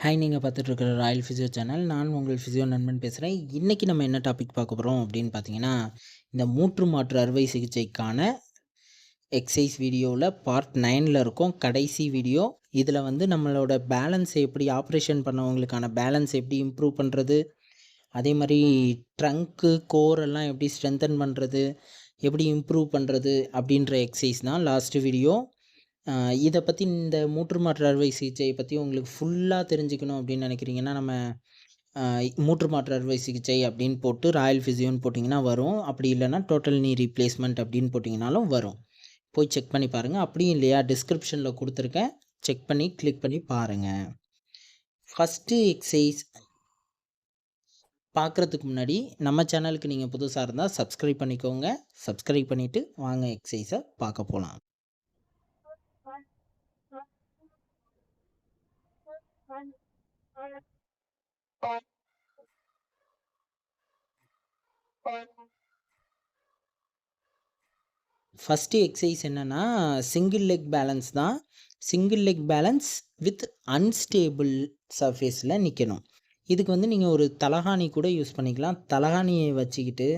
Hi, நீங்கள் பார்த்துட்டு இருக்கிற ராயல் ஃபிசியோ சேனல். நான் உங்கள் ஃபிசியோ நண்பன் பேசுகிறேன். இன்றைக்கி நம்ம என்ன டாபிக் பார்க்க போகிறோம் அப்படின்னு பார்த்தீங்கன்னா, இந்த மூட்டு மாற்று அறுவை சிகிச்சைக்கான எக்ஸசைஸ் வீடியோவில் பார்ட் 9ல் இருக்கும், கடைசி வீடியோ. இதில் வந்து நம்மளோட பேலன்ஸை எப்படி ஆப்ரேஷன் பண்ணவங்களுக்கான பேலன்ஸ் எப்படி இம்ப்ரூவ் பண்ணுறது, அதே மாதிரி ட்ரங்க்கு கோர் எல்லாம் எப்படி ஸ்ட்ரென்தன் பண்ணுறது, எப்படி இம்ப்ரூவ் பண்ணுறது அப்படின்ற எக்ஸசைஸ் தான் லாஸ்ட்டு வீடியோ. இதை பற்றி இந்த மூட்டு மாற்று அறுவை சிகிச்சையை பற்றி உங்களுக்கு ஃபுல்லாக தெரிஞ்சுக்கணும் அப்படின்னு நினைக்கிறீங்கன்னா, நம்ம மூட்டு மாற்று அறுவை சிகிச்சை அப்படின்னு போட்டு ராயல் ஃபிசியோன்னு போட்டிங்கன்னா வரும். அப்படி இல்லைன்னா டோட்டல் நீ ரீப்ளேஸ்மெண்ட் அப்படின்னு போட்டிங்கனாலும் வரும். போய் செக் பண்ணி பாருங்கள். அப்படியும் இல்லையா, டிஸ்கிரிப்ஷனில் கொடுத்துருக்கேன், செக் பண்ணி கிளிக் பண்ணி பாருங்கள். ஃபஸ்ட்டு எக்ஸசைஸ் பார்க்குறதுக்கு முன்னாடி நம்ம சேனலுக்கு நீங்கள் புதுசாக இருந்தால் சப்ஸ்கிரைப் பண்ணிக்கோங்க. சப்ஸ்கிரைப் பண்ணிவிட்டு வாங்க எக்ஸசைஸை பார்க்க போகலாம். ஃபஸ்ட்டு எக்ஸசைஸ் என்னென்னா சிங்கிள் லெக் பேலன்ஸ் தான். Single leg balance with unstable சர்ஃபேஸில் நிற்கணும். இதுக்கு வந்து நீங்கள் ஒரு தலகாணி கூட யூஸ் பண்ணிக்கலாம். தலகாணியை வச்சுக்கிட்டு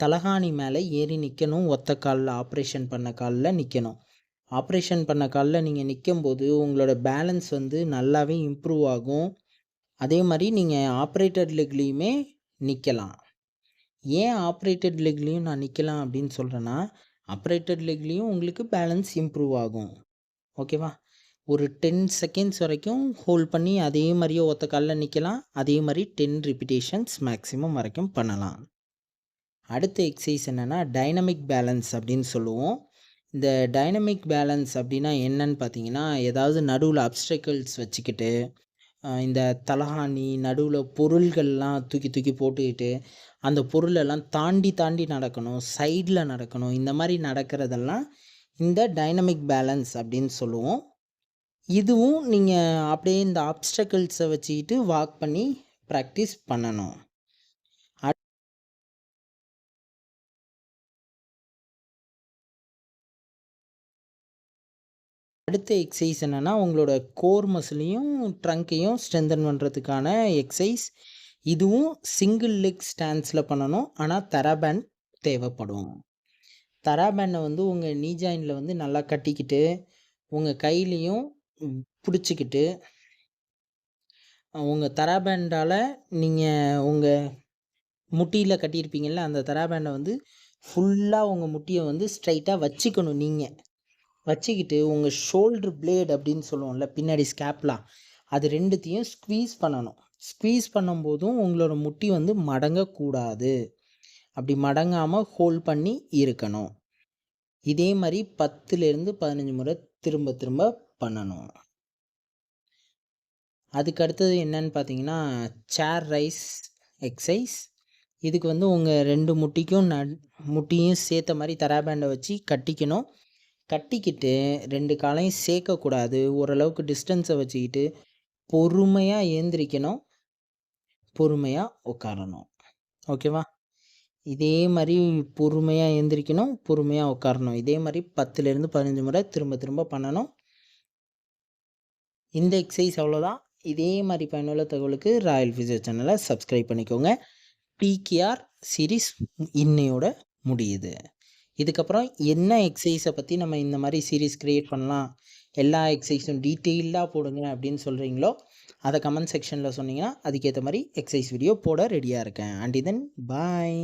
தலகாணி மேலே ஏறி நிற்கணும். ஒத்த காலில், ஆப்ரேஷன் பண்ண காலில் நிற்கணும். ஆப்ரேஷன் பண்ண காலில் நீங்கள் நிற்கும்போது உங்களோட பேலன்ஸ் வந்து நல்லாவே இம்ப்ரூவ் ஆகும். அதே மாதிரி நீங்கள் ஆப்ரேட்டட் லெக்லேயுமே நிற்கலாம். ஏன் ஆப்ரேட்டட் லெக்லேயும் நான் நிற்கலாம் அப்படின்னு சொல்கிறேன்னா, ஆப்ரேட்டட் லெக்லேயும் உங்களுக்கு பேலன்ஸ் இம்ப்ரூவ் ஆகும். ஓகேவா? ஒரு 10 செகண்ட்ஸ் வரைக்கும் ஹோல்ட் பண்ணி அதே மாதிரியே ஒத்த காலில் நிற்கலாம். அதே மாதிரி 10 ரிப்பிட்டேஷன்ஸ் மேக்ஸிமம் வரைக்கும் பண்ணலாம். அடுத்த எக்ஸசைஸ் என்னென்னா டைனமிக் பேலன்ஸ் அப்படின்னு சொல்லுவோம். இந்த டைனமிக் பேலன்ஸ் அப்படின்னா என்னன்னு பார்த்தீங்கன்னா, ஏதாவது நடுவில் அப்ஸ்டக்கிள்ஸ் வச்சுக்கிட்டு இந்த தலகாணி நடுவில் பொருள்கள்லாம் தூக்கி தூக்கி போட்டுக்கிட்டு அந்த பொருளெல்லாம் தாண்டி நடக்கணும், சைடில் நடக்கணும். இந்த மாதிரி நடக்கிறதெல்லாம் இந்த டைனமிக் பேலன்ஸ் அப்படின்னு சொல்லுவோம். இதுவும் நீங்கள் அப்படியே இந்த ஆப்ஸ்டக்கிள்ஸை வச்சுக்கிட்டு வாக் பண்ணி ப்ராக்டிஸ் பண்ணணும். அடுத்த எக்ஸசைஸ் என்னென்னா உங்களோட கோர் மசிலையும் ட்ரங்கையும் ஸ்ட்ரென்தன் பண்ணுறதுக்கான எக்ஸசைஸ். இதுவும் சிங்கிள் லெக் ஸ்டான்ஸில் பண்ணணும். ஆனால் தராபேண்ட் தேவைப்படும். தராபேண்டை வந்து உங்கள் நீ ஜாயினில் வந்து நல்லா கட்டிக்கிட்டு உங்கள் கையிலையும் பிடிச்சிக்கிட்டு உங்கள் தராபேண்டால் நீங்கள் உங்கள் முட்டியில் கட்டியிருப்பீங்கள்ல, அந்த தராபேண்டை வந்து ஃபுல்லாக உங்கள் முட்டியை வந்து ஸ்ட்ரைட்டாக வச்சுக்கணும். நீங்கள் வச்சுக்கிட்டு உங்கள் ஷோல்ட்ரு பிளேட் அப்படின்னு சொல்லுவோம்ல, பின்னாடி ஸ்கேப்லாம், அது ரெண்டுத்தையும் ஸ்க்வீஸ் பண்ணணும். ஸ்க்வீஸ் பண்ணும்போதும் உங்களோட முட்டி வந்து மடங்கக்கூடாது. அப்படி மடங்காமல் ஹோல்ட் பண்ணி இருக்கணும். இதே மாதிரி 10லேருந்து 15 முறை திரும்ப திரும்ப பண்ணணும். அதுக்கு அடுத்தது என்னன்னு பார்த்தீங்கன்னா சேர் ரைஸ் எக்ஸசைஸ். இதுக்கு வந்து உங்கள் 2 முட்டிக்கும் முட்டியும் சேர்த்த மாதிரி தராபேண்டை வச்சு கட்டிக்கணும். கட்டிக்கிட்டு 2 காலையும் சேர்க்கக்கூடாது. ஓரளவுக்கு டிஸ்டன்ஸை வச்சுக்கிட்டு பொறுமையாக ஏந்திரிக்கணும், பொறுமையாக உட்காரணும். ஓகேவா? இதே மாதிரி பொறுமையாக ஏந்திரிக்கணும், பொறுமையாக உட்காரணும். இதே மாதிரி 10லேருந்து 15 முறை திரும்ப திரும்ப பண்ணணும். இந்த எக்ஸசைஸ் அவ்வளோதான். இதே மாதிரி பயனுள்ள தகவலுக்கு ராயல் ஃபிசியோ சேனலை சப்ஸ்கிரைப் பண்ணிக்கோங்க. PKR சீரீஸ் இன்னையோட முடியுது. இதுக்கப்புறம் என்ன எக்ஸசைஸை பற்றி நம்ம இந்த மாதிரி சீரீஸ் க்ரியேட் பண்ணலாம், எல்லா எக்ஸசைஸும் டீட்டெயிலாக போடுங்க அப்படின்னு சொல்கிறீங்களோ அதை கமெண்ட் செக்ஷனில் சொன்னீங்கன்னா அதுக்கேற்ற மாதிரி எக்ஸசைஸ் வீடியோ போட ரெடியாக இருக்கேன். And then bye.